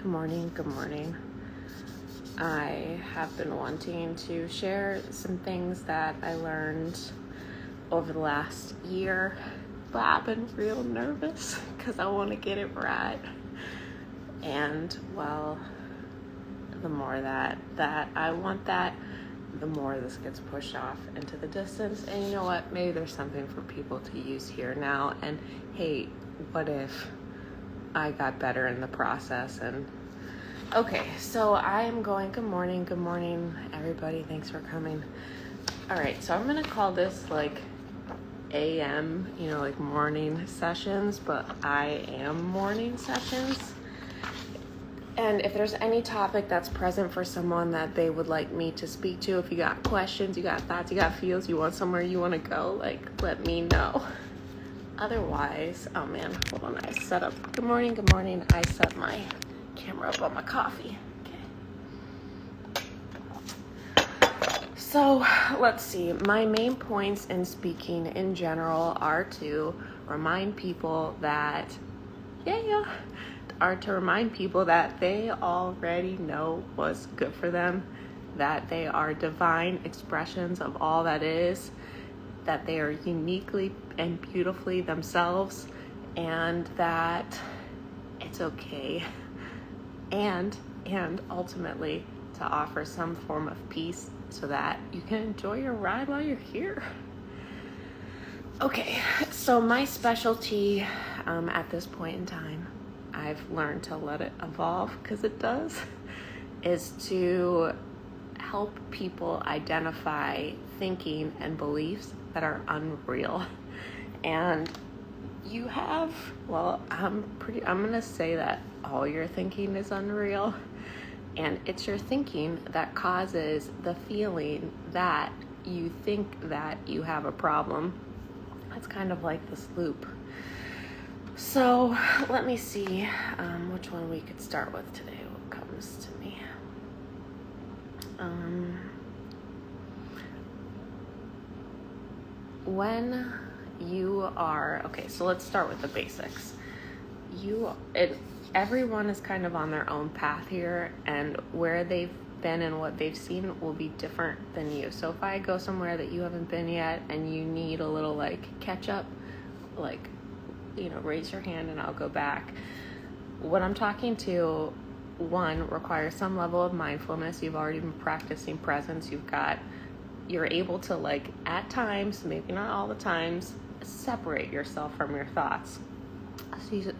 Good morning. I have been wanting to share some things that I learned over the last year, but I've been real nervous because I want to get it right. And well, the more that I want that, the more this gets pushed off into the distance. And you know what? Maybe there's something for people to use here now. And hey, what if I got better in the process? And okay, so I am going, good morning, everybody. Thanks for coming. All right, so I'm going to call this like AM, like morning sessions, but I am morning sessions. And if there's any topic that's present for someone that they would like me to speak to, if you got questions, you got thoughts, you got feels, you want somewhere you want to go, let me know. Otherwise, oh man, hold on, I set up, good morning, I set my camera up on my coffee. Okay. So, let's see, my main points in speaking in general are to remind people that, they already know what's good for them, that they are divine expressions of all that is, that they are uniquely and beautifully themselves, and that it's okay, and ultimately to offer some form of peace so that you can enjoy your ride while you're here. Okay, so my specialty at this point in time, I've learned to let it evolve because it does, is to help people identify thinking and beliefs that are unreal. And you have, I'm going to say that all your thinking is unreal. And it's your thinking that causes the feeling that you think that you have a problem. It's kind of like this loop. So let me see which one we could start with today. What comes to me? When you are, okay, so let's start with the basics. Everyone is kind of on their own path here, and where they've been and what they've seen will be different than you. So if I go somewhere that you haven't been yet and you need a little catch up, raise your hand and I'll go back. What I'm talking to, one, requires some level of mindfulness. You've already been practicing presence. You're able to at times, maybe not all the times, separate yourself from your thoughts.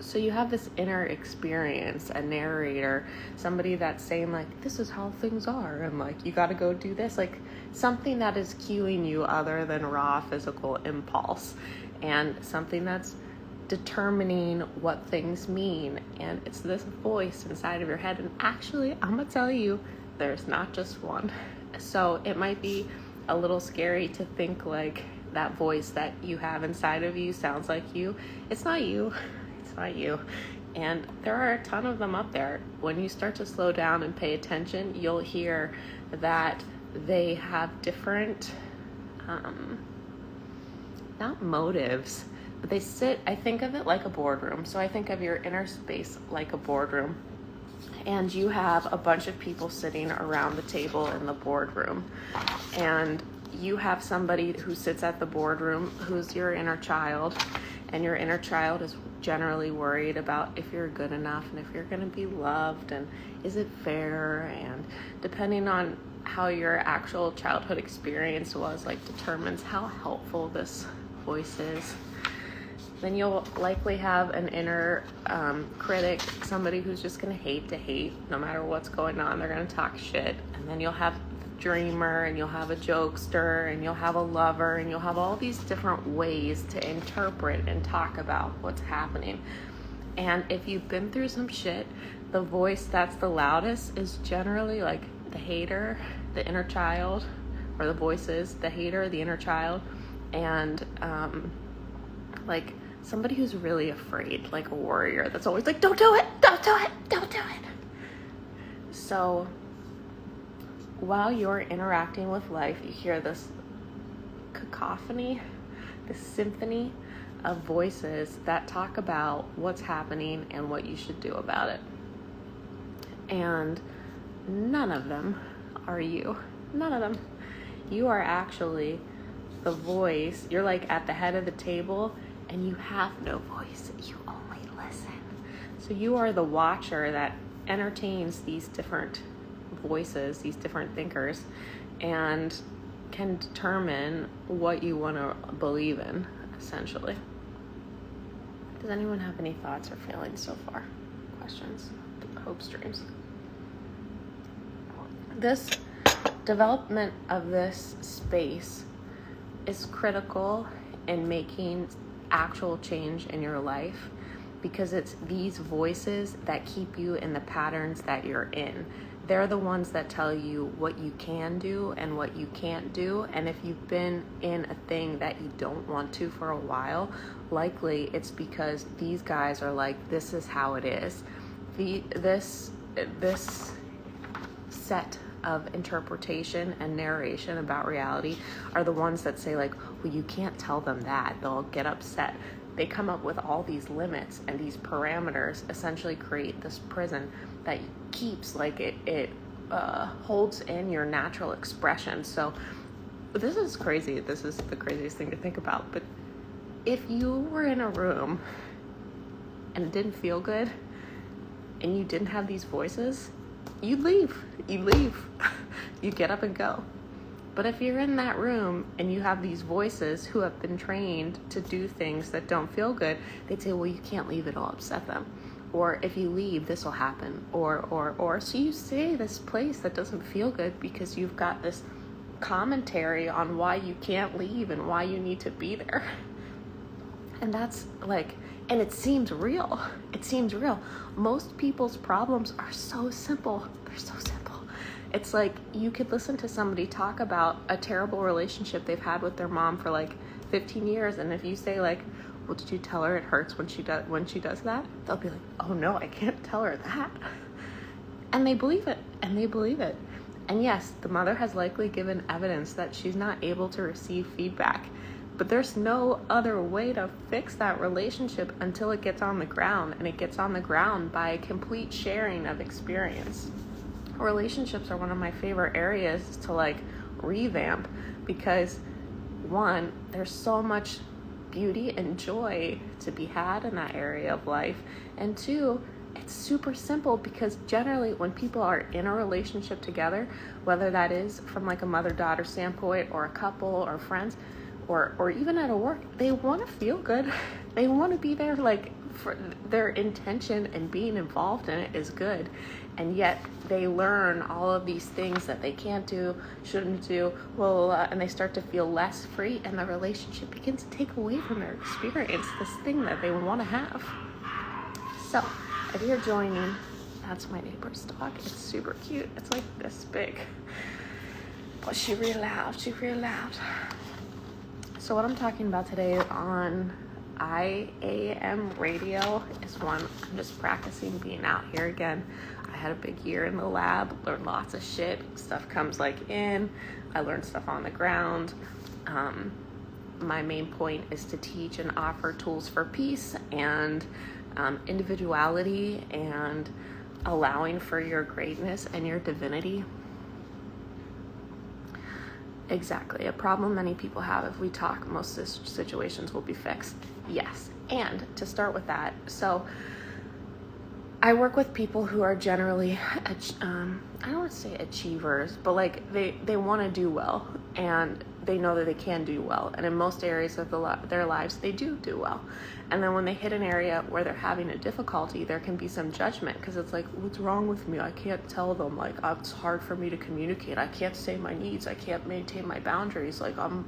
So you have this inner experience, a narrator, somebody that's saying this is how things are, and you got to go do this, something that is cueing you other than raw physical impulse, and something that's determining what things mean. And it's this voice inside of your head. And actually, I'm gonna tell you, there's not just one. So it might be a little scary to think that voice that you have inside of you sounds like you. It's not you. And there are a ton of them up there. When you start to slow down and pay attention, you'll hear that they have different, not motives, but I think of it like a boardroom. So I think of your inner space like a boardroom. And you have a bunch of people sitting around the table in the boardroom. And you have somebody who sits at the boardroom who's your inner child. And your inner child is generally worried about if you're good enough and if you're going to be loved and is it fair. And depending on how your actual childhood experience was, determines how helpful this voice is. Then you'll likely have an inner critic, somebody who's just going to hate no matter what's going on. They're going to talk shit. And then you'll have the dreamer, and you'll have a jokester, and you'll have a lover, and you'll have all these different ways to interpret and talk about what's happening. And if you've been through some shit, the voice that's the loudest is generally the hater, the inner child, or the voices, the hater, the inner child, and somebody who's really afraid, like a warrior that's always don't do it. So while you're interacting with life, you hear this cacophony, this symphony of voices that talk about what's happening and what you should do about it. And none of them are you. None of them. You are actually the voice. You're like at the head of the table and you have no voice. You only listen. So you are the watcher that entertains these different voices, these different thinkers, and can determine what you want to believe in, essentially. Does anyone have any thoughts or feelings so far? Questions? Hopes, dreams? This development of this space is critical in making actual change in your life, because it's these voices that keep you in the patterns that you're in. They're the ones that tell you what you can do and what you can't do. And if you've been in a thing that you don't want to for a while, likely it's because these guys are like, this is how it is. This set of interpretation and narration about reality are the ones that say like, well, you can't tell them that. They'll get upset. They come up with all these limits, and these parameters essentially create this prison that keeps like it holds in your natural expression. So this is crazy. This is the craziest thing to think about. But if you were in a room and it didn't feel good and you didn't have these voices, you'd leave. You get up and go. But if you're in that room and you have these voices who have been trained to do things that don't feel good, they'd say, well, you can't leave, it'll upset them. Or if you leave, this will happen. Or so you stay this place that doesn't feel good because you've got this commentary on why you can't leave and why you need to be there. And that's like, and it seems real. It seems real. Most people's problems are so simple. They're so simple. It's like you could listen to somebody talk about a terrible relationship they've had with their mom for like 15 years. And if you say like, well, did you tell her it hurts when she does that? They'll be like, oh no, I can't tell her that. And they believe it. And yes, the mother has likely given evidence that she's not able to receive feedback. But there's no other way to fix that relationship until it gets on the ground. And it gets on the ground by complete sharing of experience. Relationships are one of my favorite areas to like revamp, because one, there's so much beauty and joy to be had in that area of life. And two, it's super simple, because generally when people are in a relationship together, whether that is from like a mother-daughter standpoint or a couple or friends, or even at a work, they want to feel good. They want to be there, like for their intention and being involved in it is good. And yet they learn all of these things that they can't do, shouldn't do, and they start to feel less free, and the relationship begins to take away from their experience, this thing that they want to have. So if you're joining, that's my neighbor's dog. It's super cute. It's like this big, but she's real loud. So what I'm talking about today on iAMradio is one, I'm just practicing being out here again. I had a big year in the lab, learned lots of shit. Stuff comes like in. I learned stuff on the ground. My main point is to teach and offer tools for peace and individuality and allowing for your greatness and your divinity. Exactly. A problem many people have, if we talk, most situations will be fixed. Yes. And to start with that, so I work with people who are generally, I don't want to say achievers, but like they want to do well, and they know that they can do well. And in most areas of their lives, they do well. And then when they hit an area where they're having a difficulty, there can be some judgment, because it's like, what's wrong with me? I can't tell them, like, it's hard for me to communicate. I can't say my needs. I can't maintain my boundaries. I'm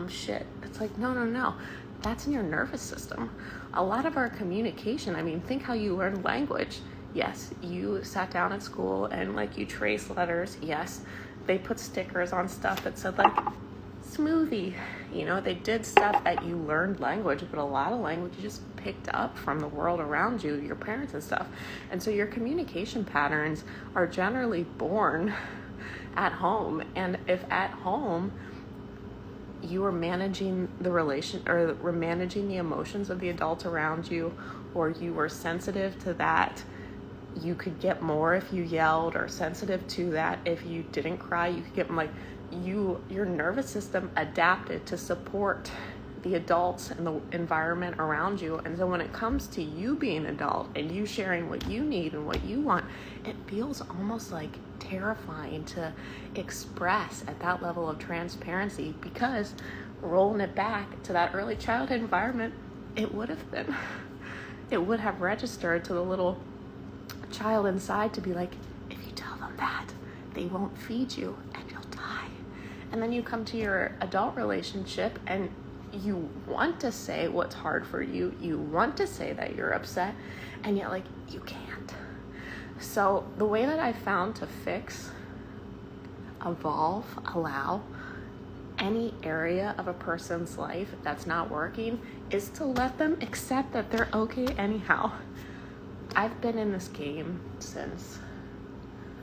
shit. It's like, no. That's in your nervous system. A lot of our communication, I mean, think how you learn language. Yes, you sat down at school and like you trace letters. Yes, they put stickers on stuff that said like smoothie. You know, they did stuff that you learned language, but a lot of language you just picked up from the world around you, your parents and stuff. And so your communication patterns are generally born at home. And if at home you are managing the relation, or managing the emotions of the adults around you, or you were sensitive to that you could get more if you yelled, or sensitive to that. If you didn't cry, you could get like your nervous system adapted to support the adults and the environment around you. And so when it comes to you being an adult and you sharing what you need and what you want, it feels almost like terrifying to express at that level of transparency, because rolling it back to that early childhood environment, it would have registered to the little child inside to be like, if you tell them that, they won't feed you and you'll die. And then you come to your adult relationship and you want to say what's hard for you. You want to say that you're upset, and yet like you can't. So the way that I found to fix, evolve, allow any area of a person's life that's not working is to let them accept that they're okay anyhow. I've been in this game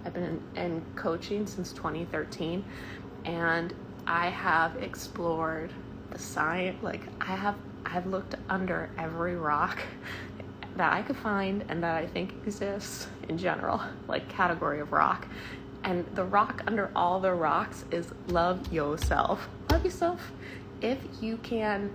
I've been in coaching since 2013, and I have explored the science. Like I've looked under every rock that I could find and that I think exists in general, like category of rock. And the rock under all the rocks is love yourself. Love yourself. If you can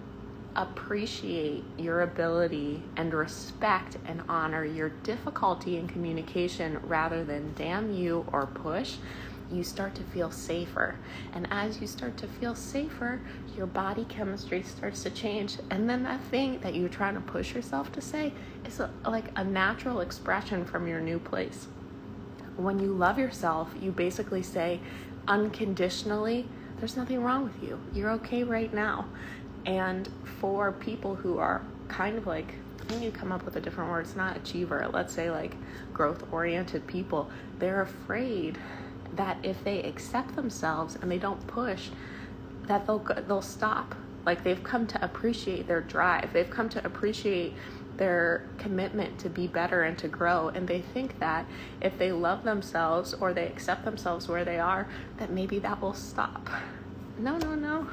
appreciate your ability and respect and honor your difficulty in communication rather than damn you or push, you start to feel safer. And as you start to feel safer, your body chemistry starts to change. And then that thing that you're trying to push yourself to say is like a natural expression from your new place. When you love yourself, you basically say unconditionally, there's nothing wrong with you. You're okay right now. And for people who are kind of like, I need to come up with a different word. It's not achiever. Let's say like growth-oriented people. They're afraid that if they accept themselves and they don't push, that they'll stop. Like they've come to appreciate their drive. They've come to appreciate their commitment to be better and to grow. And they think that if they love themselves or they accept themselves where they are, that maybe that will stop. No.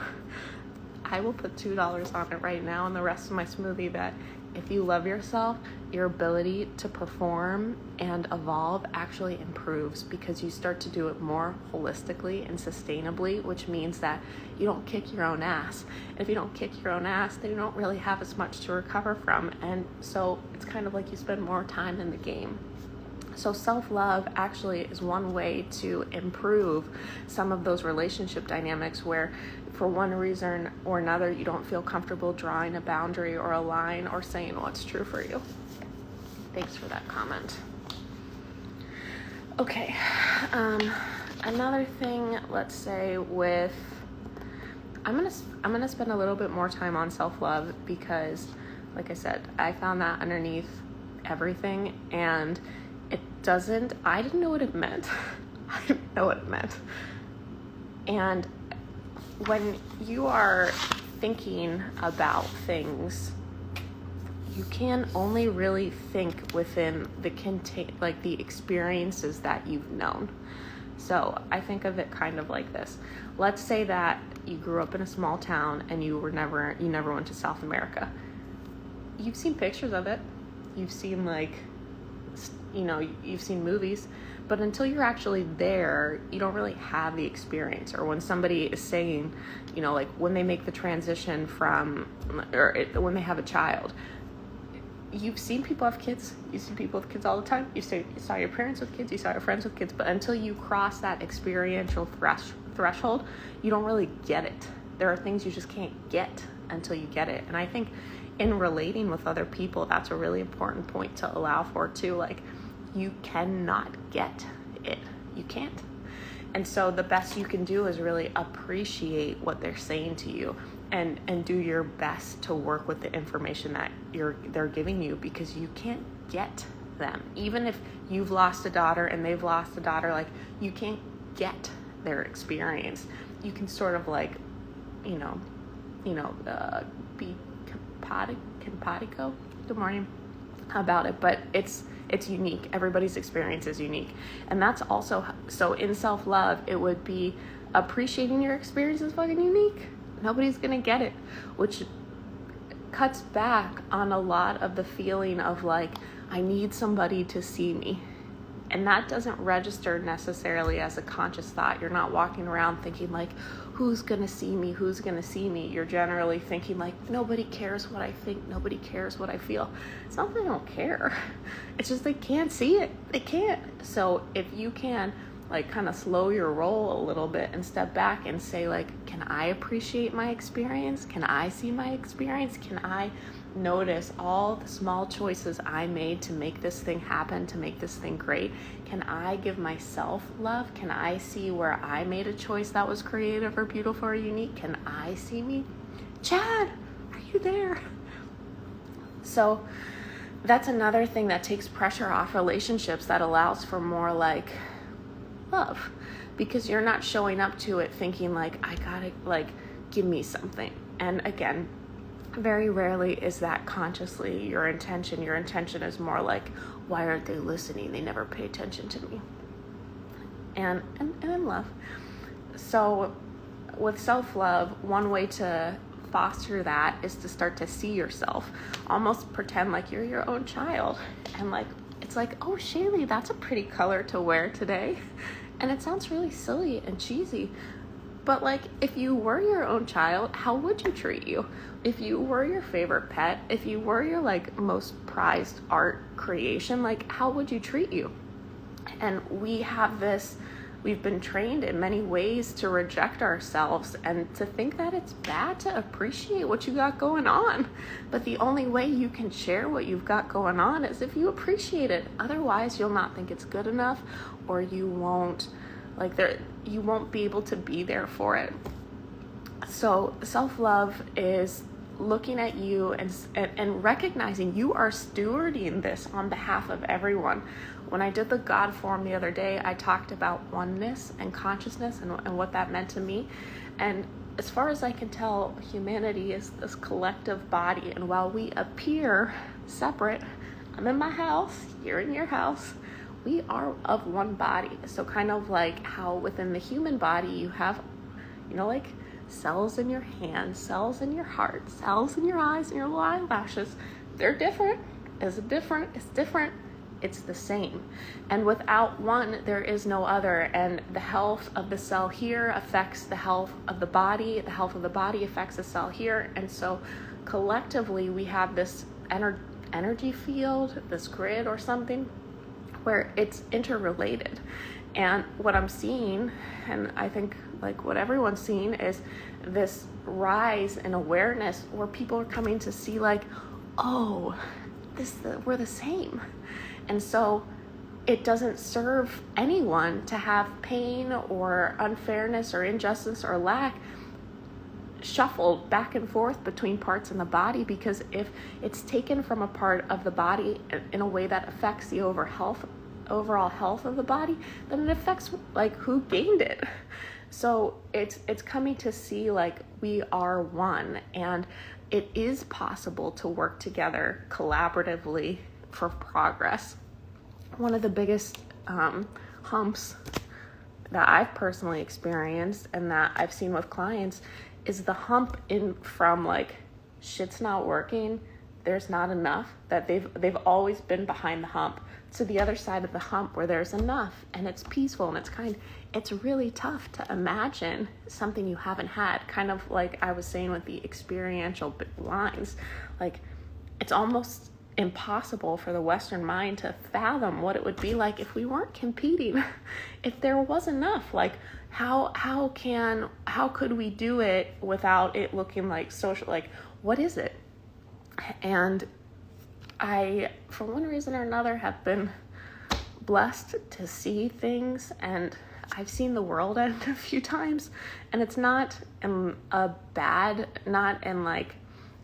I will put $2 on it right now and the rest of my smoothie that if you love yourself, your ability to perform and evolve actually improves, because you start to do it more holistically and sustainably, which means that you don't kick your own ass. And if you don't kick your own ass, then you don't really have as much to recover from. And so it's kind of like you spend more time in the game. So self-love actually is one way to improve some of those relationship dynamics where for one reason or another you don't feel comfortable drawing a boundary or a line or saying what's true for you. Thanks for that comment. Okay, another thing, let's say with, I'm gonna spend a little bit more time on self-love because, like I said, I found that underneath everything, and I didn't know what it meant. I didn't know what it meant. And when you are thinking about things, you can only really think within the experiences that you've known. So I think of it kind of like this. Let's say that you grew up in a small town and you never went to South America. You've seen pictures of it. You've seen you've seen movies, but until you're actually there, you don't really have the experience. Or when somebody is saying, like when they make the transition when they have a child, you've seen people have kids, you see people with kids all the time, you saw your parents with kids, you saw your friends with kids, but until you cross that experiential threshold, you don't really get it. There are things you just can't get until you get it. And I think in relating with other people, that's a really important point to allow for too. Like, you cannot get it. You can't. And so the best you can do is really appreciate what they're saying to you and do your best to work with the information that they're giving you, because you can't get them. Even if you've lost a daughter and they've lost a daughter, like, you can't get their experience. You can sort of like, be simpatico, good morning, about it, but it's unique. Everybody's experience is unique. And that's also, so in self-love, it would be appreciating your experience is fucking unique. Nobody's gonna get it, which cuts back on a lot of the feeling of like, I need somebody to see me. And that doesn't register necessarily as a conscious thought. You're not walking around thinking like, who's going to see me? Who's going to see me? You're generally thinking like, nobody cares what I think. Nobody cares what I feel. It's not that they don't care. It's just they can't see it. They can't. So if you can like kind of slow your roll a little bit and step back and say like, can I appreciate my experience? Can I see my experience? Can I notice all the small choices I made to make this thing happen, to make this thing great? Can I give myself love? Can I see where I made a choice that was creative or beautiful or unique? Can I see me? Chad, are you there? So that's another thing that takes pressure off relationships, that allows for more like love, because you're not showing up to it thinking like, I gotta like, give me something. And again, very rarely is that consciously your intention. Your intention is more like, why aren't they listening? They never pay attention to me. And in love. So with self-love, one way to foster that is to start to see yourself, almost pretend like you're your own child. And like, it's like, oh, Shaylee, that's a pretty color to wear today. And it sounds really silly and cheesy. But like, if you were your own child, how would you treat you? If you were your favorite pet, if you were your like most prized art creation, like how would you treat you? And we've been trained in many ways to reject ourselves and to think that it's bad to appreciate what you got going on. But the only way you can share what you've got going on is if you appreciate it. Otherwise, you'll not think it's good enough, or you won't be able to be there for it. So self-love is looking at you and recognizing you are stewarding this on behalf of everyone. When I did the God form the other day, I talked about oneness and consciousness and what that meant to me. And as far as I can tell, humanity is this collective body. And while we appear separate, I'm in my house, you're in your house, we are of one body. So kind of like how within the human body you have, like cells in your hand, cells in your heart, cells in your eyes and your little eyelashes. They're different. Is it different? It's different. It's the same. And without one, there is no other. And the health of the cell here affects the health of the body. The health of the body affects the cell here. And so collectively, we have this energy field, this grid or something, where it's interrelated. And what I'm seeing, and I think like what everyone's seeing, is this rise in awareness where people are coming to see like, oh, we're the same. And so it doesn't serve anyone to have pain or unfairness or injustice or lack shuffled back and forth between parts in the body, because if it's taken from a part of the body in a way that affects the overall health of the body, then it affects like who gained it. So it's coming to see like we are one, and it is possible to work together collaboratively for progress. One of the biggest humps that I've personally experienced and that I've seen with clients is the hump from like shit's not working, there's not enough, that they've always been behind the hump, to the other side of the hump where there's enough and it's peaceful and it's kind. It's really tough to imagine something you haven't had, kind of like I was saying with the experiential lines. Like it's almost impossible for the Western mind to fathom what it would be like if we weren't competing, if there was enough. Like how could we do it without it looking like social? Like what is it? And I, for one reason or another, have been blessed to see things, and I've seen the world end a few times, and it's not in a bad, not in like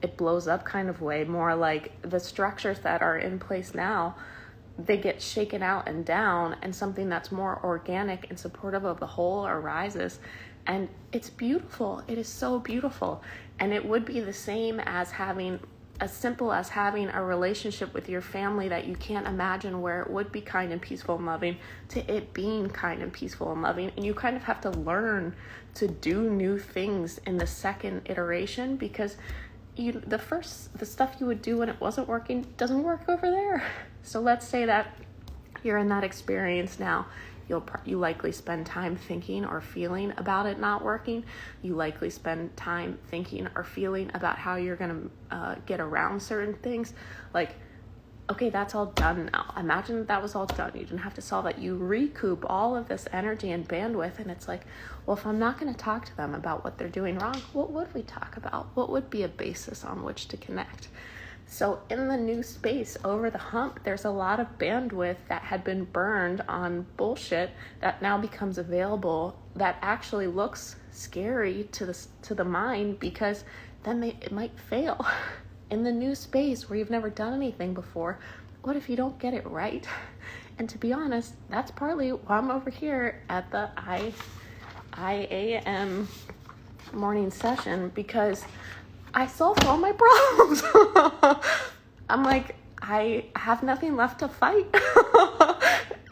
it blows up kind of way, more like the structures that are in place now, they get shaken out and down, and something that's more organic and supportive of the whole arises. And it's beautiful. It is so beautiful. And it would be the same as as simple as having a relationship with your family that you can't imagine, where it would be kind and peaceful and loving, to it being kind and peaceful and loving. And you kind of have to learn to do new things in the second iteration, because the stuff you would do when it wasn't working doesn't work over there. So let's say that you're in that experience now. You likely spend time thinking or feeling about it not working. You likely spend time thinking or feeling about how you're going to get around certain things. Like, okay, that's all done now. Imagine that was all done. You didn't have to solve it. You recoup all of this energy and bandwidth, and it's like, well, if I'm not going to talk to them about what they're doing wrong, what would we talk about? What would be a basis on which to connect? So in the new space, over the hump, there's a lot of bandwidth that had been burned on bullshit that now becomes available, that actually looks scary to the mind, because then it might fail. In the new space where you've never done anything before, what if you don't get it right? And to be honest, that's partly why I'm over here at the iAM morning session, because I solved all my problems. I'm like, I have nothing left to fight.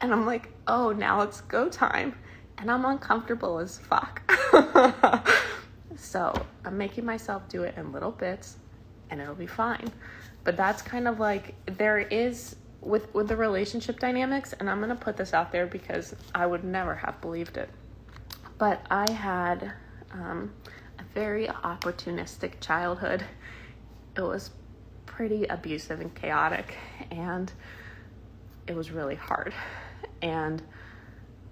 And I'm like, oh, now it's go time. And I'm uncomfortable as fuck. So I'm making myself do it in little bits, and it'll be fine. But that's kind of like, there is, with the relationship dynamics, and I'm going to put this out there because I would never have believed it, but I had a very opportunistic childhood. It was pretty abusive and chaotic, and it was really hard. And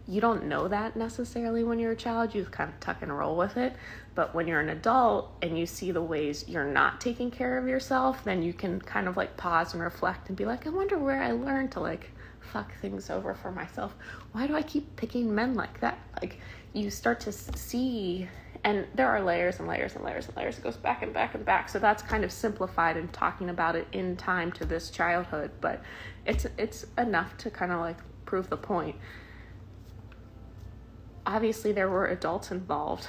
you don't know that necessarily when you're a child. You kind of tuck and roll with it. But when you're an adult and you see the ways you're not taking care of yourself, then you can kind of like pause and reflect and be like, I wonder where I learned to like fuck things over for myself. Why do I keep picking men like that? Like, you start to see, and there are layers and layers and layers and layers. It goes back and back and back. So that's kind of simplified in talking about it in time to this childhood, but it's enough to kind of like prove the point. Obviously, there were adults involved.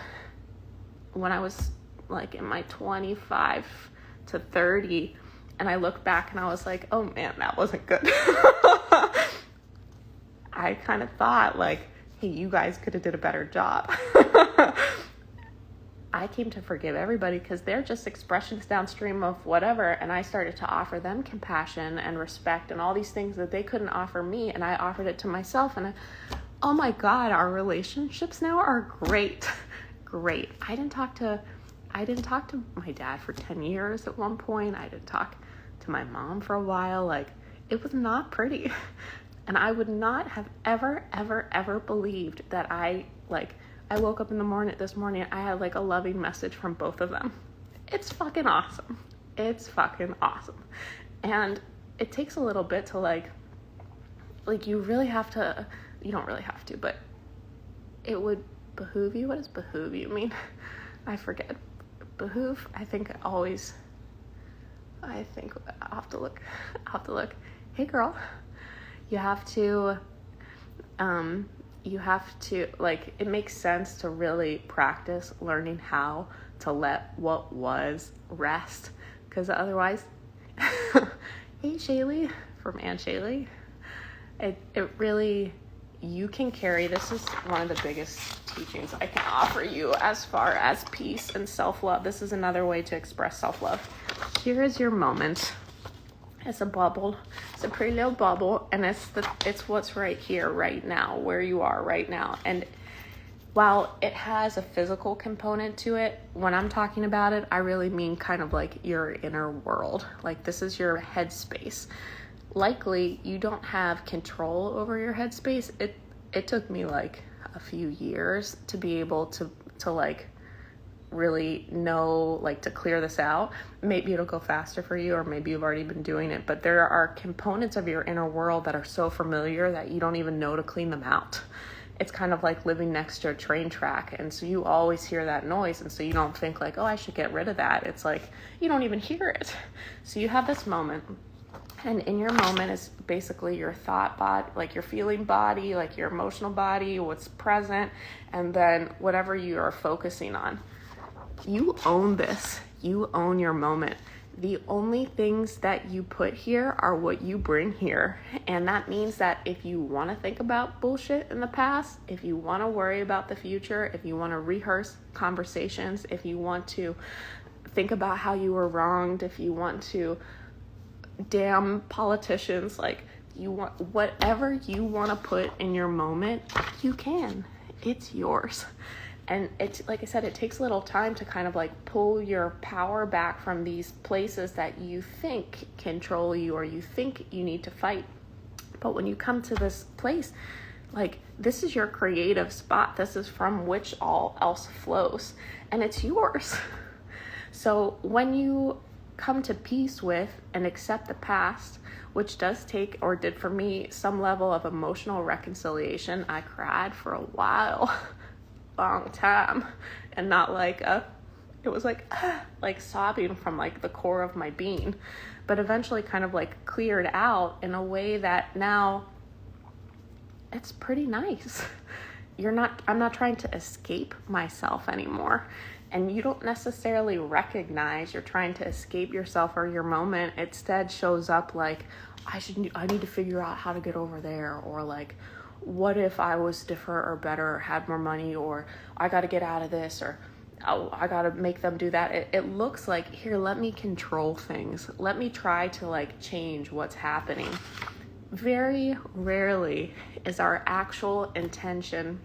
When I was like in my 25 to 30, and I look back and I was like, oh man, that wasn't good. I kind of thought like, hey, you guys could have did a better job. I came to forgive everybody because they're just expressions downstream of whatever, and I started to offer them compassion and respect and all these things that they couldn't offer me, and I offered it to myself, and oh my God, our relationships now are great. Great. I didn't talk to my dad for 10 years at one point. I didn't talk to my mom for a while. Like, it was not pretty. And I would not have ever believed that I woke up this morning, I had like a loving message from both of them. It's fucking awesome. It's fucking awesome. And it takes a little bit to like you really have to, you don't really have to, but it would behoove you. What does behoove you mean? I forget. Behoove, I think I'll have to look. Hey girl, you have to like, it makes sense to really practice learning how to let what was rest, because otherwise, hey Shaylee from Aunt Shaylee, it really, you can carry, this is one of the biggest teachings I can offer you as far as peace and self-love. This is another way to express self-love. Here is your moment. It's a bubble. It's a pretty little bubble, and it's what's right here, right now, where you are right now. And while it has a physical component to it, when I'm talking about it, I really mean kind of like your inner world. Like, this is your headspace. Likely you don't have control over your headspace. It took me like a few years to be able to like really know, like, to clear this out. Maybe it'll go faster for you, or maybe you've already been doing it, but there are components of your inner world that are so familiar that you don't even know to clean them out. It's kind of like living next to a train track, and so you always hear that noise, and so you don't think like, oh, I should get rid of that. It's like you don't even hear it. So you have this moment, and in your moment is basically your thought body, like your feeling body, like your emotional body, what's present, and then whatever you are focusing on. You own this. You own your moment. The only things that you put here are what you bring here. And that means that if you want to think about bullshit in the past, if you want to worry about the future, if you want to rehearse conversations, if you want to think about how you were wronged, if you want to damn politicians, like, you want, whatever you want to put in your moment, you can. It's yours. And it's, like I said, it takes a little time to kind of like pull your power back from these places that you think control you or you think you need to fight. But when you come to this place, like, this is your creative spot. This is from which all else flows, and it's yours. So when you come to peace with and accept the past, which does take, or did for me, some level of emotional reconciliation. I cried for a while, long time, and not like it was like sobbing from like the core of my being, but eventually kind of like cleared out in a way that now it's pretty nice. I'm not trying to escape myself anymore. And you don't necessarily recognize you're trying to escape yourself or your moment. It instead shows up like, I need to figure out how to get over there, or like, what if I was different or better or had more money, or I got to get out of this, or oh, I got to make them do that. It looks like, here, let me control things. Let me try to like change what's happening. Very rarely is our actual intention,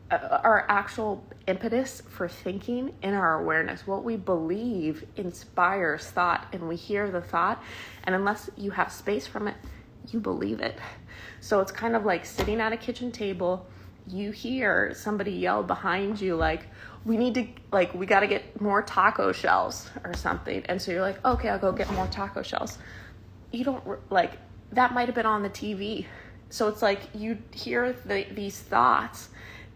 our actual impetus for thinking in our awareness. What we believe inspires thought, and we hear the thought, and unless you have space from it, you believe it. So it's kind of like sitting at a kitchen table, you hear somebody yell behind you like, we got to get more taco shells or something. And so you're like, okay, I'll go get more taco shells. You don't like, that might have been on the TV. So it's like you hear these thoughts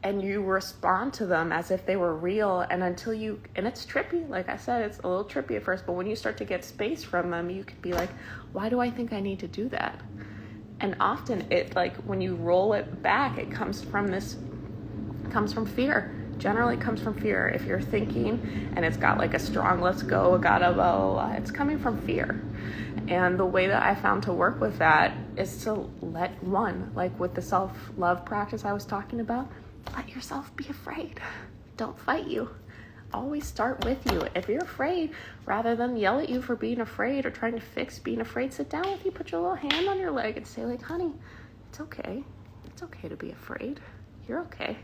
and you respond to them as if they were real. And and it's trippy. Like I said, it's a little trippy at first, but when you start to get space from them, you could be like, why do I think I need to do that? And often it, like, when you roll it back, it comes from fear. Generally comes from fear. If you're thinking and it's got like a strong, let's go, gotta, blah, blah, blah, it's coming from fear. And the way that I found to work with that is to like with the self-love practice I was talking about, let yourself be afraid. Don't fight you. Always start with you. If you're afraid, rather than yell at you for being afraid or trying to fix being afraid, sit down with you, put your little hand on your leg and say like, honey, it's okay. It's okay to be afraid. You're okay.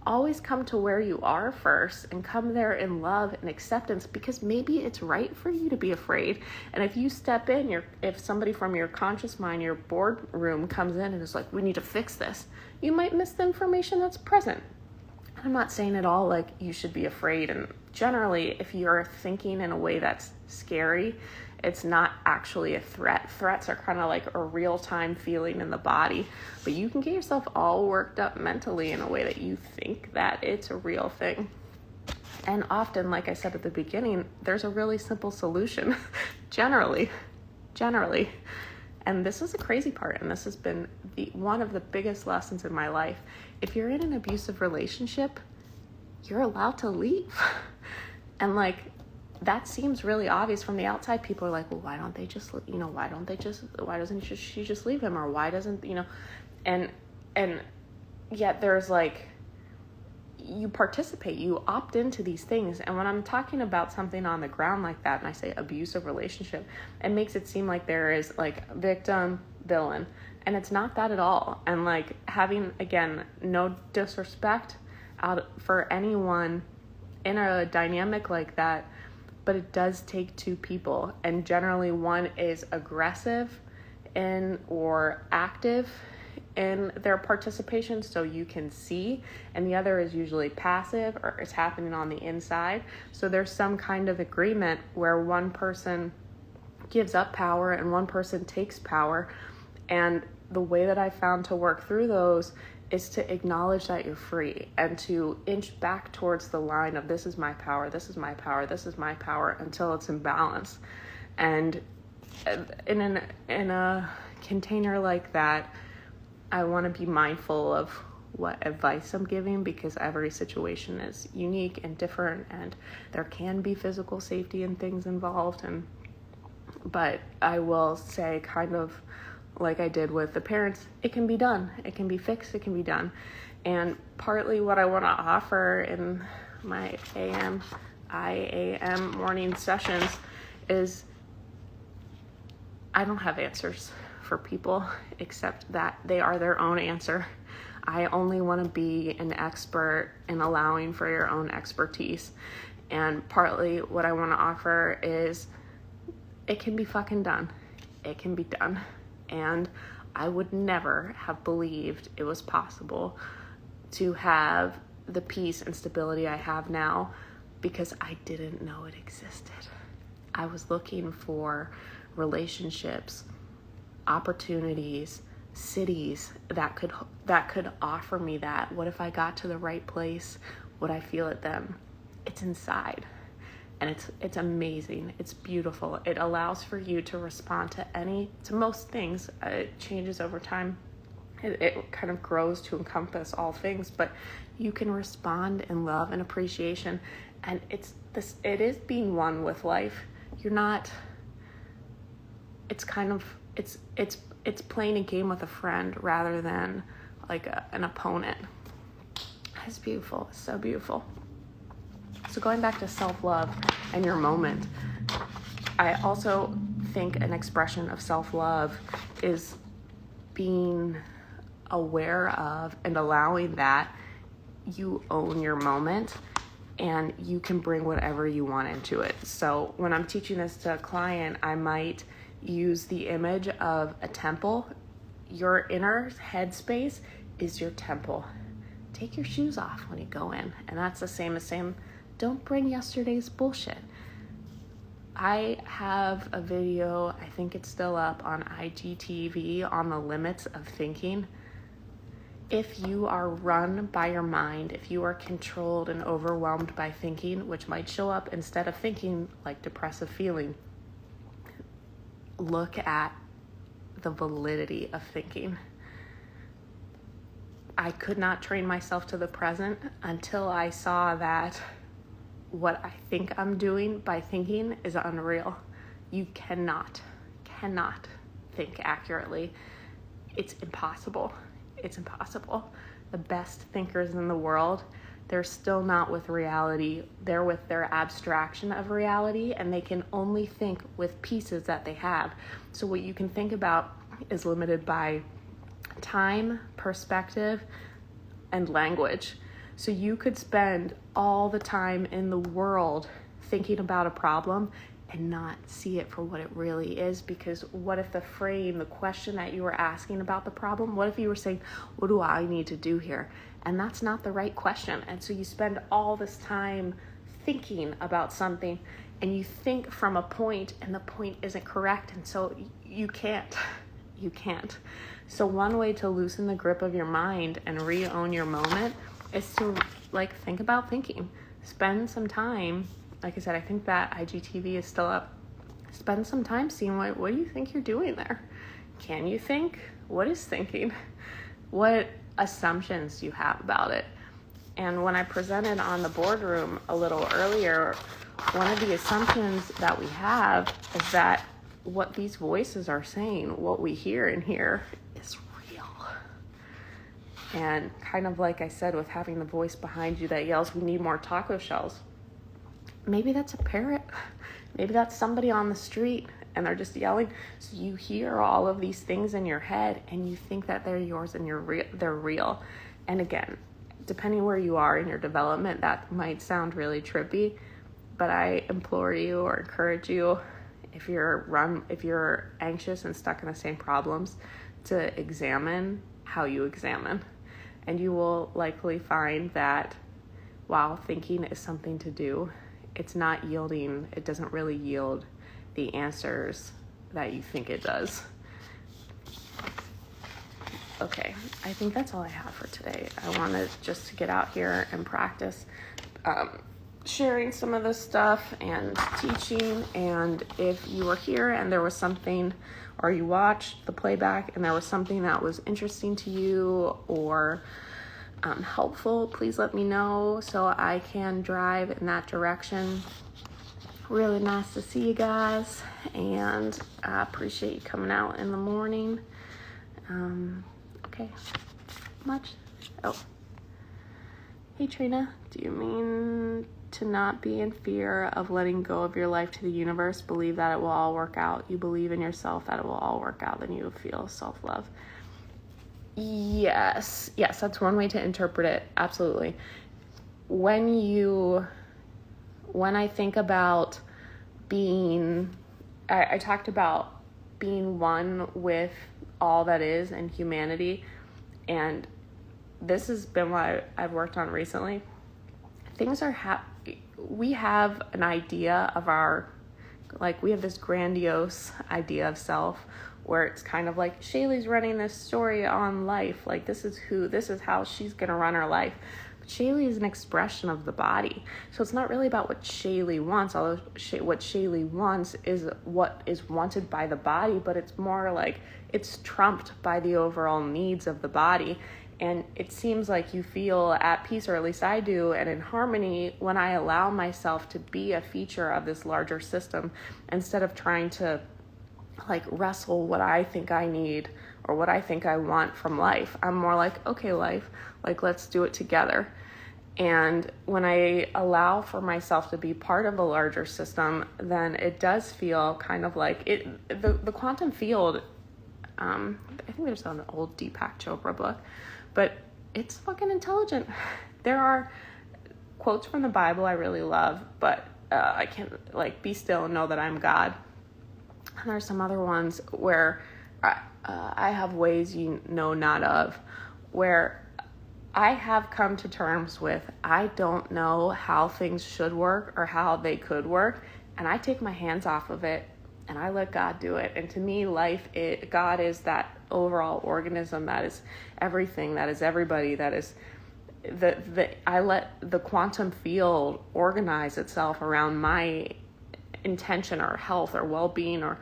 Always come to where you are first and come there in love and acceptance, because maybe it's right for you to be afraid. And if you step in, if somebody from your conscious mind, your boardroom comes in and is like, we need to fix this, you might miss the information that's present. I'm not saying at all like you should be afraid. And generally, if you're thinking in a way that's scary, it's not actually a threat. Threats are kind of like a real-time feeling in the body, but you can get yourself all worked up mentally in a way that you think that it's a real thing. And often, like I said at the beginning, there's a really simple solution, generally. And this is the crazy part, and this has been one of the biggest lessons in my life. If you're in an abusive relationship, you're allowed to leave. And like, that seems really obvious from the outside. People are like, well, why doesn't she just leave him? Or why doesn't, and yet there's like, you participate, you opt into these things. And when I'm talking about something on the ground like that, and I say abusive relationship, it makes it seem like there is like victim, villain, and it's not that at all. And like, having, again, no disrespect for anyone in a dynamic like that, but it does take two people, and generally one is aggressive or active in their participation so you can see, and the other is usually passive or it's happening on the inside. So there's some kind of agreement where one person gives up power and one person takes power. And the way that I found to work through those is to acknowledge that you're free and to inch back towards the line of, this is my power, this is my power, this is my power, until it's in balance. And in a container like that, I want to be mindful of what advice I'm giving, because every situation is unique and different, and there can be physical safety and things involved. But I will say, kind of like I did with the parents, it can be done. It can be fixed. It can be done. And partly what I want to offer in my iAM morning sessions is, I don't have answers for people except that they are their own answer. I only want to be an expert in allowing for your own expertise. And partly what I want to offer is it can be fucking done. It can be done. And I would never have believed it was possible to have the peace and stability I have now because I didn't know it existed. I was looking for relationships, opportunities, cities that could offer me that. What if I got to the right place? Would I feel it then? It's inside. And it's amazing. It's beautiful. It allows for you to respond to most things. It changes over time. It kind of grows to encompass all things, but you can respond in love and appreciation. And it is being one with life. You're not, it's playing a game with a friend rather than like an opponent. It's beautiful. It's so beautiful. So going back to self-love and your moment, I also think an expression of self-love is being aware of and allowing that you own your moment and you can bring whatever you want into it. So when I'm teaching this to a client, I might use the image of a temple. Your inner headspace is your temple. Take your shoes off when you go in. And that's the same as saying, don't bring yesterday's bullshit. I have a video, I think it's still up on IGTV, on the limits of thinking. If you are run by your mind, if you are controlled and overwhelmed by thinking, which might show up instead of thinking like depressive feeling, look at the validity of thinking. I could not train myself to the present until I saw that what I think I'm doing by thinking is unreal. You cannot think accurately. It's impossible. It's impossible. The best thinkers in the world, they're still not with reality. They're with their abstraction of reality, and they can only think with pieces that they have. So what you can think about is limited by time, perspective, and language. So you could spend all the time in the world thinking about a problem and not see it for what it really is, because what if the question that you were asking about the problem, what if you were saying, what do I need to do here? And that's not the right question. And so you spend all this time thinking about something and you think from a point and the point isn't correct. And so you can't. So one way to loosen the grip of your mind and re-own your moment is to think about thinking. Spend some time. Like I said, I think that IGTV is still up. Spend some time seeing what do you think you're doing there? Can you think? What is thinking? What assumptions do you have about it? And when I presented on the boardroom a little earlier, one of the assumptions that we have is that what these voices are saying, what we hear in here, is real. And kind of like I said, with having the voice behind you that yells, we need more taco shells. Maybe that's a parrot. Maybe that's somebody on the street and they're just yelling. So you hear all of these things in your head and you think that they're yours and they're real. And again, depending where you are in your development, that might sound really trippy, but I implore you or encourage you, if you're anxious and stuck in the same problems, to examine how you examine. And you will likely find that while thinking is something to do, it doesn't really yield the answers that you think it does. Okay, I think that's all I have for today. I wanted just to get out here and practice sharing some of this stuff and teaching. And if you were here and there was something, or you watched the playback and there was something that was interesting to you or helpful, please let me know so I can drive in that direction. Really nice to see you guys, and I appreciate you coming out in the morning. Okay, much. Oh, hey Trina, do you mean to not be in fear of letting go of your life to the universe. Believe that it will all work out. You believe in yourself that it will all work out, then you feel self-love. Yes, that's one way to interpret it. Absolutely. When I think about being, I talked about being one with all that is and humanity, and this has been what I've worked on recently. Things are we have an idea of we have this grandiose idea of self, where it's kind of like Shaylee's running this story on life. Like, this is how she's going to run her life. But Shaylee is an expression of the body. So it's not really about what Shaylee wants, although what Shaylee wants is what is wanted by the body, but it's more like it's trumped by the overall needs of the body. And it seems like you feel at peace, or at least I do, and in harmony when I allow myself to be a feature of this larger system, instead of trying to wrestle what I think I need or what I think I want from life. I'm more like, okay, life, let's do it together. And when I allow for myself to be part of a larger system, then it does feel kind of like it. The quantum field. I think there's an old Deepak Chopra book, but it's fucking intelligent. There are quotes from the Bible I really love, but I can't be still and know that I'm God. And there's some other ones where I have ways you know not of, where I have come to terms with I don't know how things should work or how they could work, and I take my hands off of it and I let God do it. And to me, God is that overall organism that is everything, that is everybody, that is I let the quantum field organize itself around my intention or health or well-being or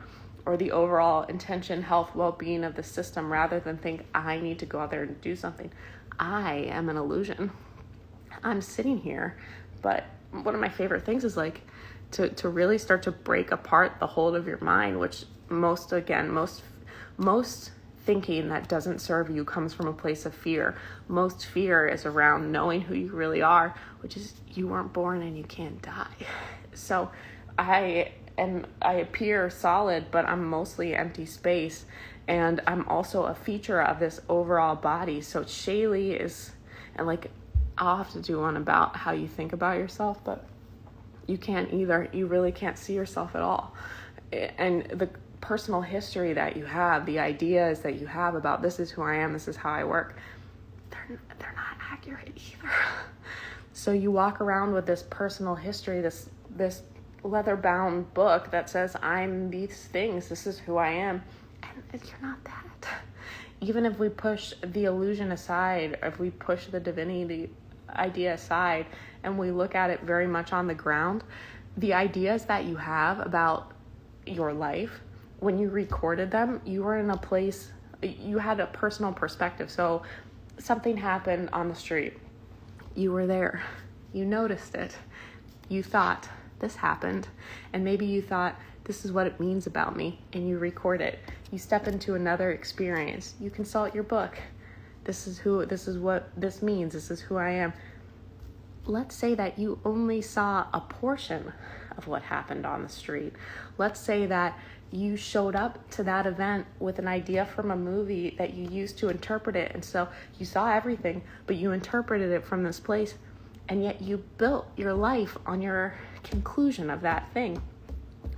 the overall intention, health, well-being of the system, rather than think I need to go out there and do something. I am an illusion. I'm sitting here, but one of my favorite things is to really start to break apart the hold of your mind, which most thinking that doesn't serve you comes from a place of fear. Most fear is around knowing who you really are, which is you weren't born and you can't die. So I appear solid, but I'm mostly empty space, and I'm also a feature of this overall body. So Shaylee is, and I'll have to do one about how you think about yourself, but you can't either. You really can't see yourself at all. And the personal history that you have, the ideas that you have about this is who I am, this is how I work, they're not accurate either. So you walk around with this personal history, this leather-bound book that says I'm these things, this is who I am, and you're not that. Even if we push the illusion aside, if we push the divinity idea aside, and we look at it very much on the ground, the ideas that you have about your life, when you recorded them, you were in a place, you had a personal perspective. So something happened on the street, you were there, you noticed it, you thought this happened, and maybe you thought this is what it means about me, and you record it. You step into another experience, you consult your book, this is what this means, this is who I am. Let's say that you only saw a portion of what happened on the street. Let's say that you showed up to that event with an idea from a movie that you used to interpret it, and so you saw everything, but you interpreted it from this place, and yet you built your life on your conclusion of that thing.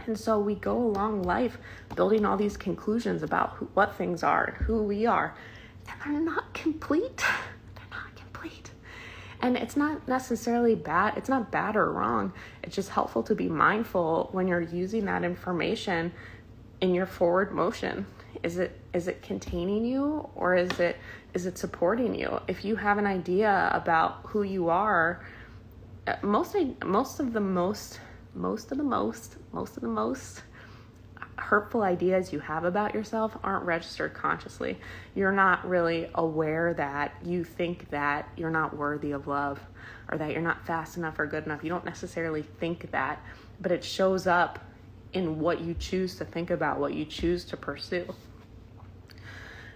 And so we go along life building all these conclusions about what things are and who we are, and they're not complete. They're not complete. And it's not necessarily bad. It's not bad or wrong. It's just helpful to be mindful when you're using that information in your forward motion. Is it containing you, or is it supporting you? If you have an idea about who you are, most of the most hurtful ideas you have about yourself aren't registered consciously. You're not really aware that you think that you're not worthy of love, or that you're not fast enough or good enough. You don't necessarily think that, but it shows up in what you choose to think about, what you choose to pursue.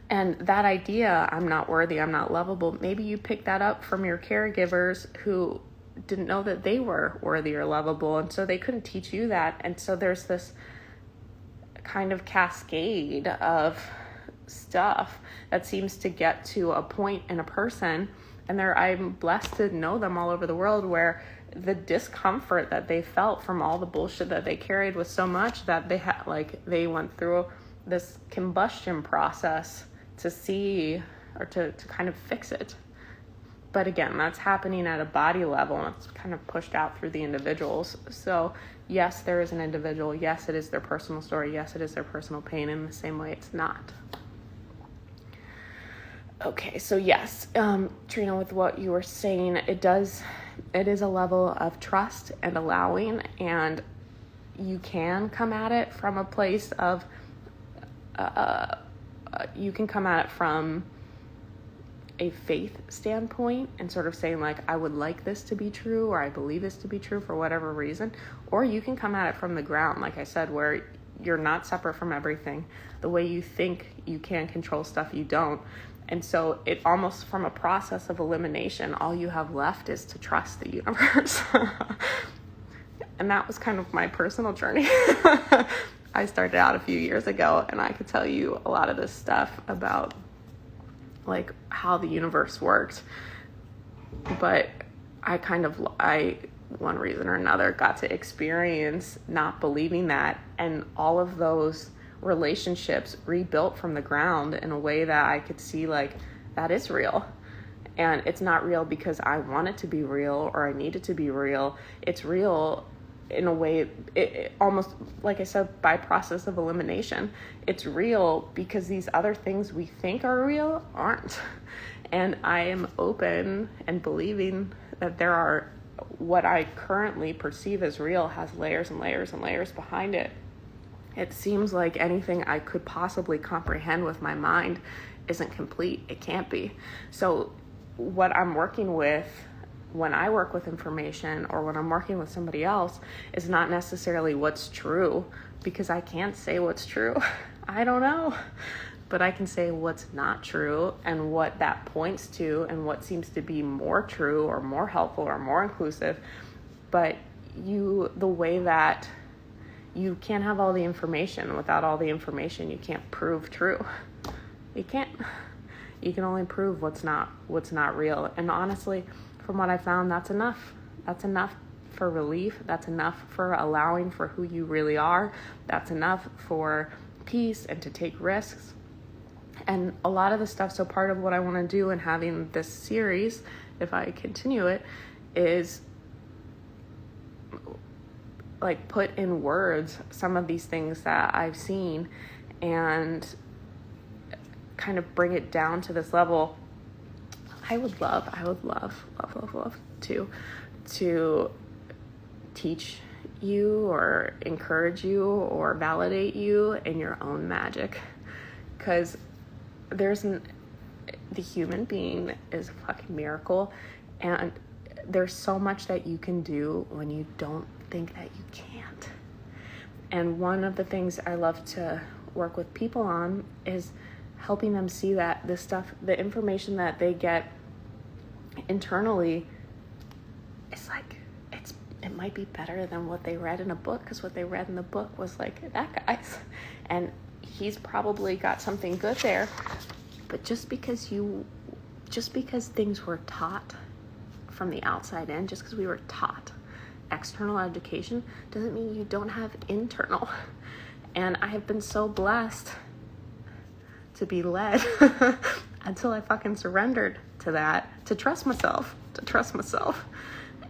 And that idea, I'm not worthy, I'm not lovable, maybe you pick that up from your caregivers who didn't know that they were worthy or lovable, and so they couldn't teach you that. And so there's this kind of cascade of stuff that seems to get to a point in a person, and I'm blessed to know them all over the world, where the discomfort that they felt from all the bullshit that they carried was so much that they went through this combustion process to see, or to kind of fix it. But again, that's happening at a body level, and it's kind of pushed out through the individuals. So yes, there is an individual. Yes, it is their personal story. Yes, it is their personal pain. In the same way, it's not. Okay, so yes, Trina, with what you were saying, it is a level of trust and allowing, and you can come at it from a place of, you can come at it from a faith standpoint and sort of saying like, I would like this to be true, or I believe this to be true for whatever reason. Or you can come at it from the ground, like I said, where you're not separate from everything. The way you think you can control stuff, you don't. And so it almost, from a process of elimination, all you have left is to trust the universe. And that was kind of my personal journey. I started out a few years ago, and I could tell you a lot of this stuff about like how the universe worked. But I, one reason or another, got to experience not believing that, and all of those relationships rebuilt from the ground in a way that I could see like, that is real. And it's not real because I want it to be real or I need it to be real. It's real in a way, it almost, like I said, by process of elimination. It's real because these other things we think are real aren't. And I am open and believing that there are, what I currently perceive as real has layers and layers and layers behind it. It seems like anything I could possibly comprehend with my mind isn't complete. It can't be. So what I'm working with when I work with information, or when I'm working with somebody else, is not necessarily what's true, because I can't say what's true. I don't know. But I can say what's not true and what that points to and what seems to be more true or more helpful or more inclusive. But the way that you can't have all the information. Without all the information, you can't prove true. You can't. You can only prove what's not real. And honestly, from what I found, that's enough. That's enough for relief. That's enough for allowing for who you really are. That's enough for peace and to take risks. And a lot of the stuff, so part of what I want to do in having this series, if I continue it, is like put in words some of these things that I've seen and kind of bring it down to this level. I would love to teach you or encourage you or validate you in your own magic, because the human being is a fucking miracle, and there's so much that you can do when you don't think that you can't. And one of the things I love to work with people on is helping them see that this stuff, the information that they get internally, it's like, it might be better than what they read in a book, because what they read in the book was like, that guy's, and he's probably got something good there. But just because things were taught from the outside in, just because we were taught external education, doesn't mean you don't have internal. And I have been so blessed to be led until I fucking surrendered to that, to trust myself.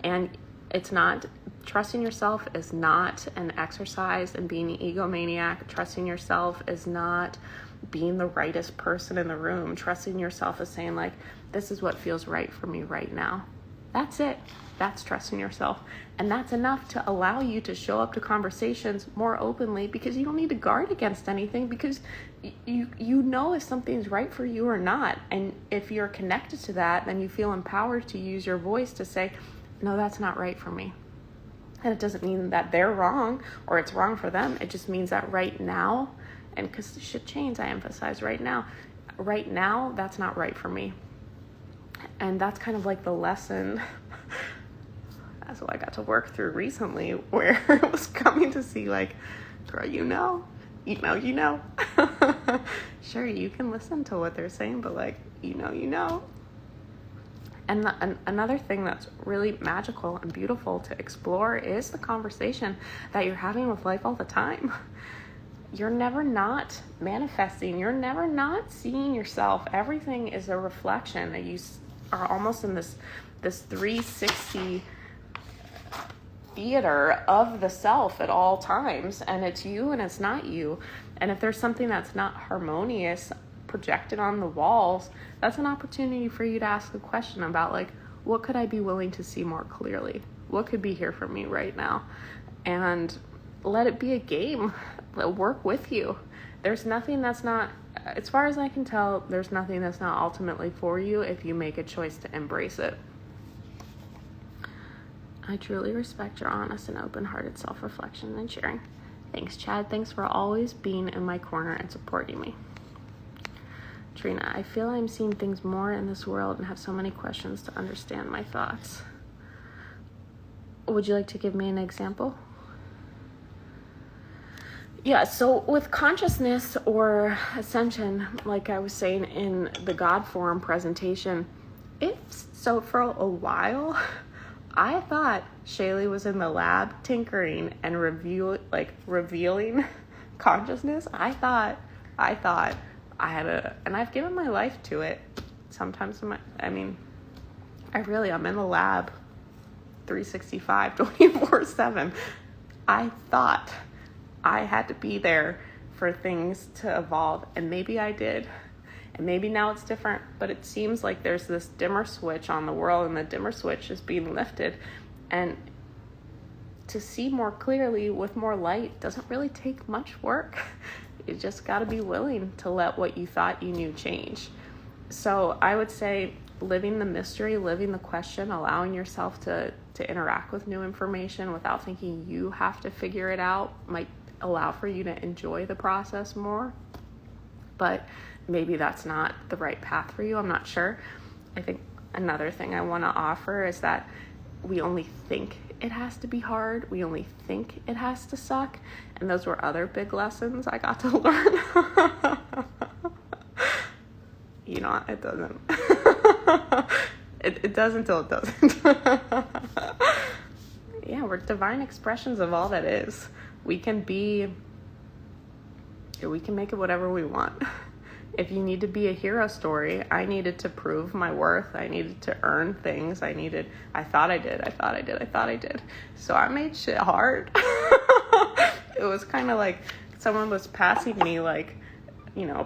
And it's not, trusting yourself is not an exercise in being an egomaniac. Trusting yourself is not being the rightest person in the room. Trusting yourself is saying like, this is what feels right for me right now. That's it. That's trusting yourself. And that's enough to allow you to show up to conversations more openly, because you don't need to guard against anything, because you know if something's right for you or not. And if you're connected to that, then you feel empowered to use your voice to say, no, that's not right for me. And it doesn't mean that they're wrong or it's wrong for them. It just means that right now, and because shit changes, I emphasize right now, that's not right for me. And that's kind of like the lesson That's what I got to work through recently, where it was coming to see, like, girl, you know. Sure, you can listen to what they're saying, but, like, you know. And another thing that's really magical and beautiful to explore is the conversation that you're having with life all the time. You're never not manifesting. You're never not seeing yourself. Everything is a reflection. That you are almost in this 360 theater of the self at all times, and it's you and it's not you. And if there's something that's not harmonious projected on the walls, that's an opportunity for you to ask a question about, like, what could I be willing to see more clearly? What could be here for me right now? And let it be a game. Let work with you. There's nothing that's not, as far as I can tell, there's nothing that's not ultimately for you if you make a choice to embrace it. I truly respect your honest and open-hearted self-reflection and sharing. Thanks, Chad. Thanks for always being in my corner and supporting me. Trina, I feel I'm seeing things more in this world and have so many questions to understand my thoughts. Would you like to give me an example? Yeah, so with consciousness or ascension, like I was saying in the God Forum presentation, for a while, I thought Shaylee was in the lab tinkering and revealing consciousness. I thought I had and I've given my life to it. Sometimes I'm in the lab 365, 24/7. I thought I had to be there for things to evolve, and maybe I did. And maybe now it's different, but it seems like there's this dimmer switch on the world, and the dimmer switch is being lifted. And to see more clearly with more light doesn't really take much work. You just got to be willing to let what you thought you knew change. So I would say living the mystery, living the question, allowing yourself to interact with new information without thinking you have to figure it out might allow for you to enjoy the process more. But maybe that's not the right path for you. I'm not sure. I think another thing I want to offer is that we only think it has to be hard. We only think it has to suck. And those were other big lessons I got to learn. It doesn't. It does until it doesn't. Yeah, we're divine expressions of all that is. We can make it whatever we want. If you need to be a hero story, I needed to prove my worth. I needed to earn things. I thought I did. So I made shit hard. It was kind of like someone was passing me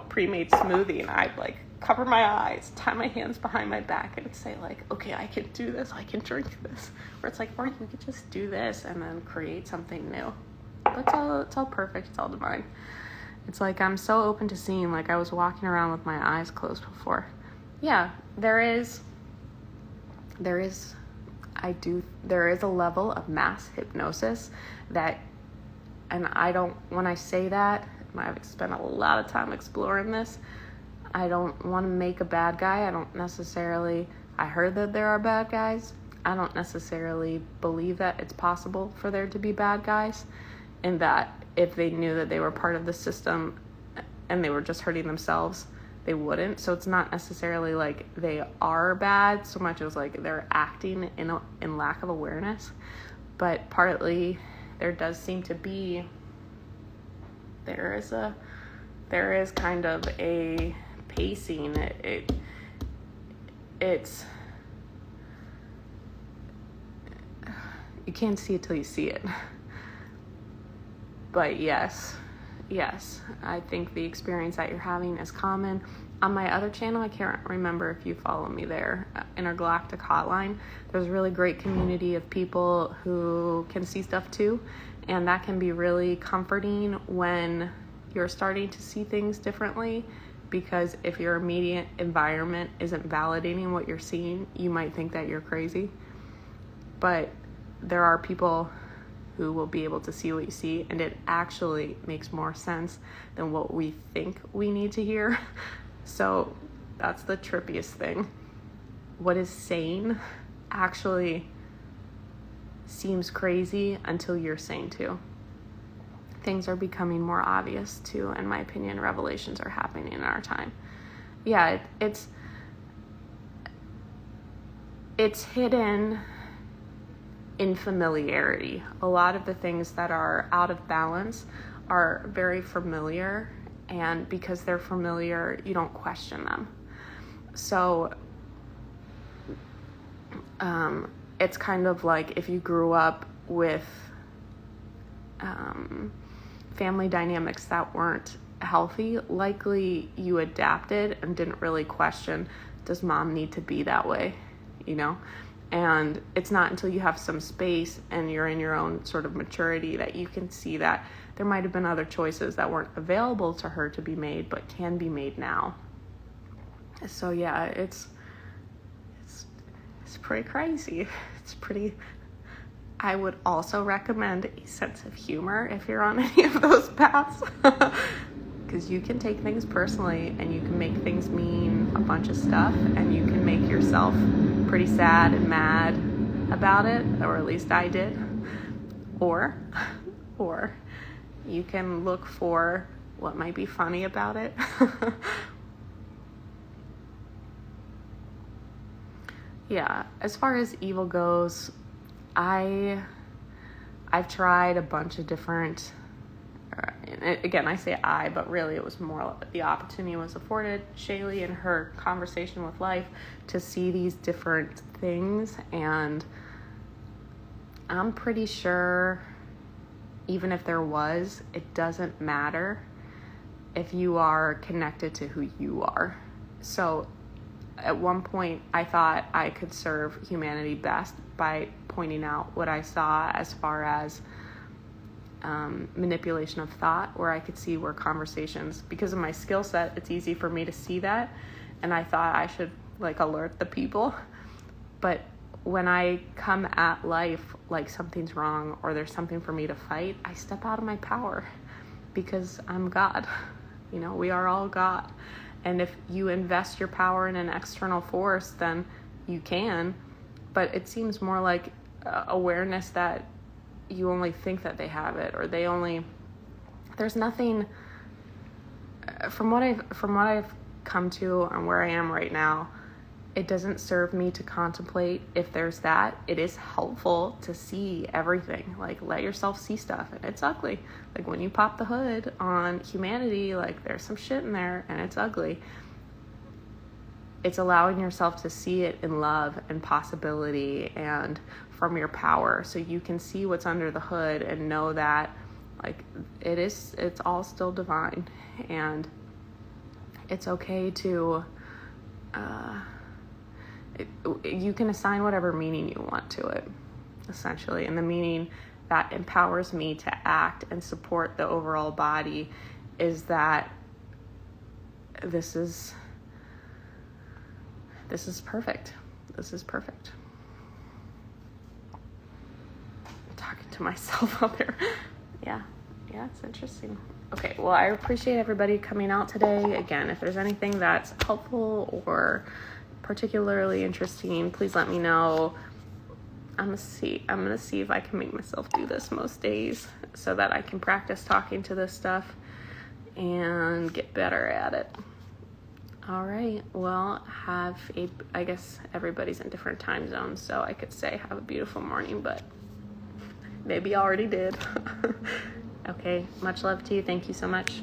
pre-made smoothie, and I'd cover my eyes, tie my hands behind my back, and say okay, I can do this. I can drink this. Where it's or you could just do this and then create something new. But it's all perfect. It's all divine. It's I'm so open to seeing, I was walking around with my eyes closed before. Yeah, there is a level of mass hypnosis that, and when I say that, I've spent a lot of time exploring this. I don't want to make a bad guy. I heard that there are bad guys. I don't necessarily believe that it's possible for there to be bad guys, and that if they knew that they were part of the system and they were just hurting themselves, they wouldn't. So it's not necessarily they are bad so much as they're acting in lack of awareness. But partly there does seem to be, there is kind of a pacing. It's you can't see it till you see it. But yes, I think the experience that you're having is common. On my other channel, I can't remember if you follow me there, Intergalactic Hotline, there's a really great community of people who can see stuff too, and that can be really comforting when you're starting to see things differently, because if your immediate environment isn't validating what you're seeing, you might think that you're crazy. But there are people who will be able to see what you see, and it actually makes more sense than what we think we need to hear. So that's the trippiest thing. What is sane actually seems crazy until you're sane too. Things are becoming more obvious too, in my opinion. Revelations are happening in our time. Yeah, it's hidden in familiarity. A lot of the things that are out of balance are very familiar, and because they're familiar, you don't question them. So it's kind of like if you grew up with family dynamics that weren't healthy, likely you adapted and didn't really question, does mom need to be that way, And it's not until you have some space and you're in your own sort of maturity that you can see that there might have been other choices that weren't available to her to be made, but can be made now. So yeah, it's pretty crazy. I would also recommend a sense of humor if you're on any of those paths, because you can take things personally and you can make things mean a bunch of stuff, and you can make yourself pretty sad and mad about it, or at least I did. Or you can look for what might be funny about it. Yeah, as far as evil goes, I've tried a bunch of different, again, I say I, but really it was more the opportunity was afforded Shaylee in her conversation with life to see these different things, and I'm pretty sure even if there was, it doesn't matter if you are connected to who you are. So at one point, I thought I could serve humanity best by pointing out what I saw as far as manipulation of thought, where I could see where conversations, because of my skill set, it's easy for me to see that, and I thought I should alert the people. But when I come at life like something's wrong or there's something for me to fight, I step out of my power because I'm God. We are all God. And if you invest your power in an external force, then you can. But it seems more like awareness that you only think that they have it, or there's nothing, from what I've come to and where I am right now, it doesn't serve me to contemplate if there's that. It is helpful to see everything, let yourself see stuff, and it's ugly. When you pop the hood on humanity, there's some shit in there and it's ugly. It's allowing yourself to see it in love and possibility and from your power, so you can see what's under the hood and know that it's all still divine, and it's okay to you can assign whatever meaning you want to it, essentially. And the meaning that empowers me to act and support the overall body is that this is perfect. This is perfect. I'm talking to myself out there. Yeah, it's interesting. Okay, well, I appreciate everybody coming out today. Again, if there's anything that's helpful or particularly interesting, please let me know. I'm gonna see if I can make myself do this most days so that I can practice talking to this stuff and get better at it. All right, well, I guess everybody's in different time zones, so I could say have a beautiful morning, but maybe I already did. Okay, much love to you. Thank you so much.